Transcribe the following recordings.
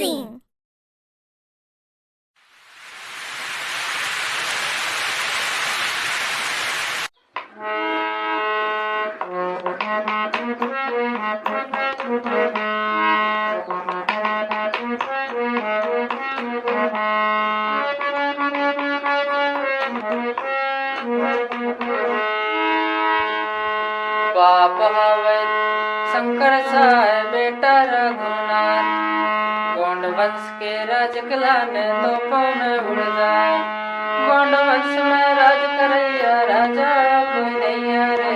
amazing! बाप हवे शंकर साय बेटा रघुनाथ, गोंड वंश के राज किलाने तोपों में उड़ जाए। गोंड वंश में राज करैया राजा कोई नहीं है रे,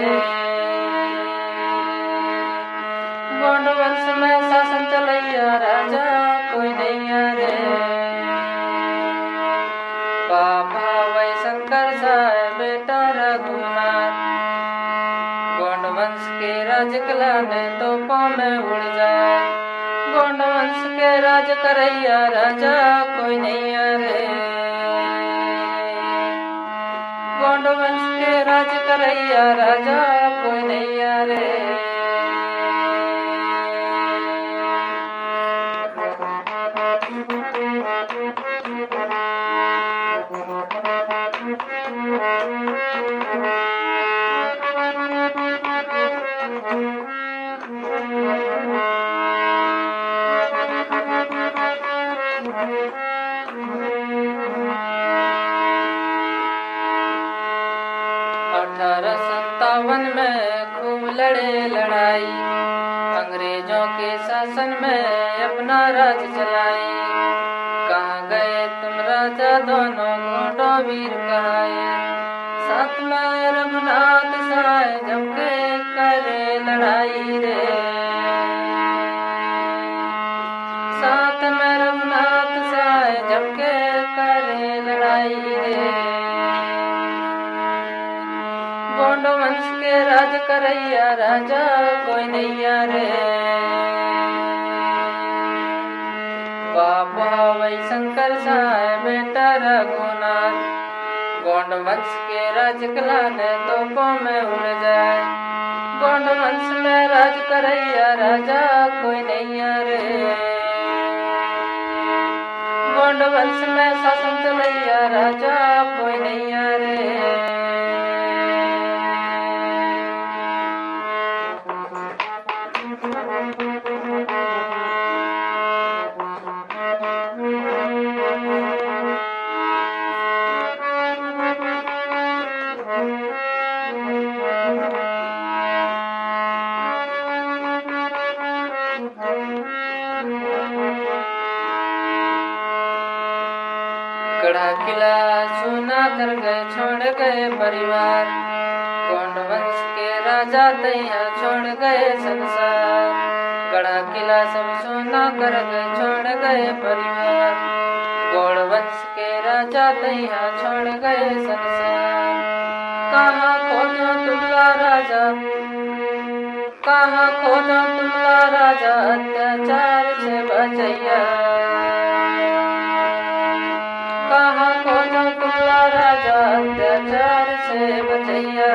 गोंड वंश में शासन चलैया राजा कोई नहीं है रे। बाप हवे शंकर साय बेटा रघुनाथ, गोंड वंश के राज किलाने तोपों में उड़ जाए। गोंड वंश के राज करैया राजा कोई नहीं है रे, गोंड वंश के राज करैया राजा कोई नहीं है रे। अठारह सत्तावन में खूब लड़े लड़ाई, अंग्रेजों के शासन में अपना राज चलाई। कहाँ गए तुम राजा दोनों गोंडों वीर कहाए, साथ में रघुनाथ साय जमके करे लड़ाई रे, साथ में रघुनाथ साय जमके करे लड़ाई रे। गोंड वंश के राज करैया राजा कोई नहीं है रे, बाप हवै शंकर साय बेटा रघुनाथ, गोंड वंश के राज किलाने तोपों में उड़ जाए। गोंड वंश में राज करैया राजा कोई नहीं है रे, गोंड वंश में शासन चलैया राजा कोई नहीं है रे। गढ़ा किला सोना कर गए छोड़ गए परिवार, गोंड वंश के राजा तैया छोड़ गए संसार। गढ़ा किला सब सोना कर गए छोड़ गए परिवार, गोंड वंश के राजा तैया छोड़ गए संसार। कहाँ खोजो तुमला राजा, कहाँ खोजो तुमला राजा अत्याचार से बचैया, कहाँ खोजो तुमला राजा अत्याचार से बचैया।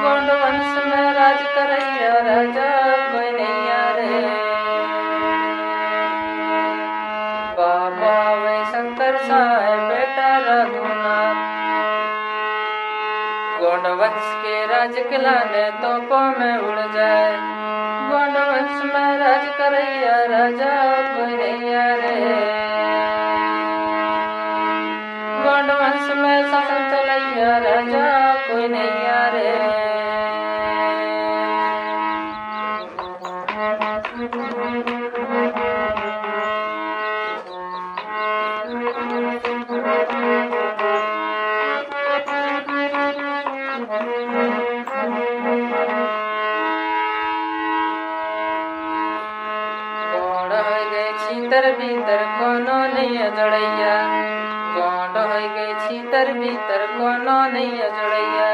गोंड वंश में राज करैया राजा कोई नहीं है रे, बाप हवै शंकर साय बेटा रघुनाथ, गोंड वंश के राज किलाने तोपों में उड़ जाए। गोंड वंश में राज करैया राजा कोई नहीं है रे, गोंड वंश में शासन चलैया राजा कोई नहीं है रे। गोंड हो गए छीतर भीतर कोनो नहीं अजड़ैया, गोंड हो गए छीतर भीतर कोनो नहीं अजड़ैया।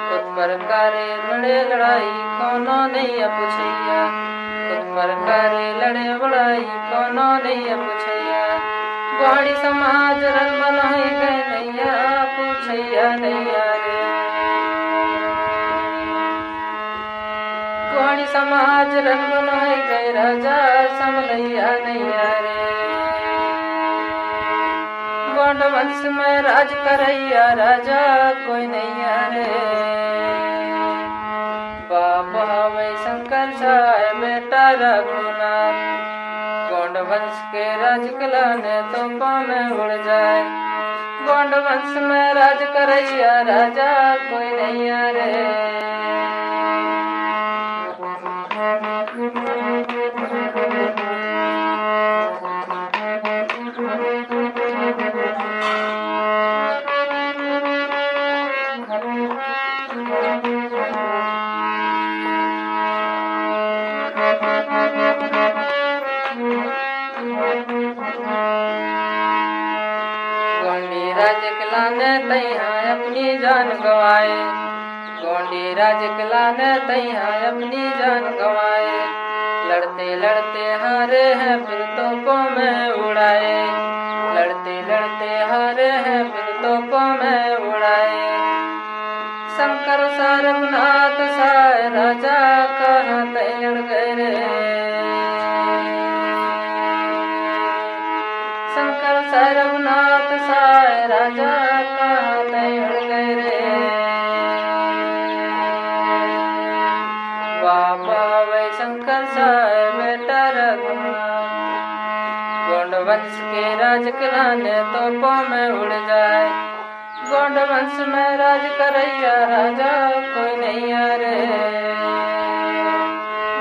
खुद पर कारे लड़े लड़ाई कोनो नहीं पूछैया, खुद पर कारे लड़े लड़ाई कोनो नहीं पूछैया। गोहाड़ी समाज रंग बनाई गए नैया पूछैया नैया रे, बाड़ी समाज रन बनाए गए राजा समलैया नैया रे। गोंड वंश में राज करैया राजा कोई नैया रे। बाप हवे शंकर साय बेटा रघुनाथ। गोंड वंश के राज कलाने तोपों में उड़ जाए। गोंड वंश में राज करैया राजा कोई नैया रे। गोंडी राज किलाने तैहा अपनी जान गवाए। गोंडी राज किलाने तैहा अपनी जान गवाए। लड़ते लड़ते हारे हैं फिर तोपों में उड़ाए। लड़ते लड़ते हारे हैं फिर तोपों में उड़ाए। शंकर सा रघुनाथ साय राजा कहाँ तैयार गए रे। शंकर सा रघुनाथ साय राजा कहाँ तैयार गए रे। बाबा वै शंकर साय बेटा रघुनाथ। गोंड वंश के राज किलाने तोपों में उड़ जाए। गोंड वंश में राज करैया राजा कोई नैया रे।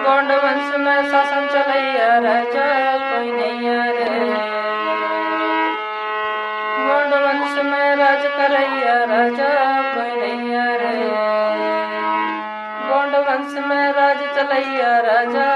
गोंड वंश में शासन चलैया राजा कोई नैया रे। गोंड वंश में राज करैया राजा कोई नैया रे। गोंड वंश में राज चलैया राजा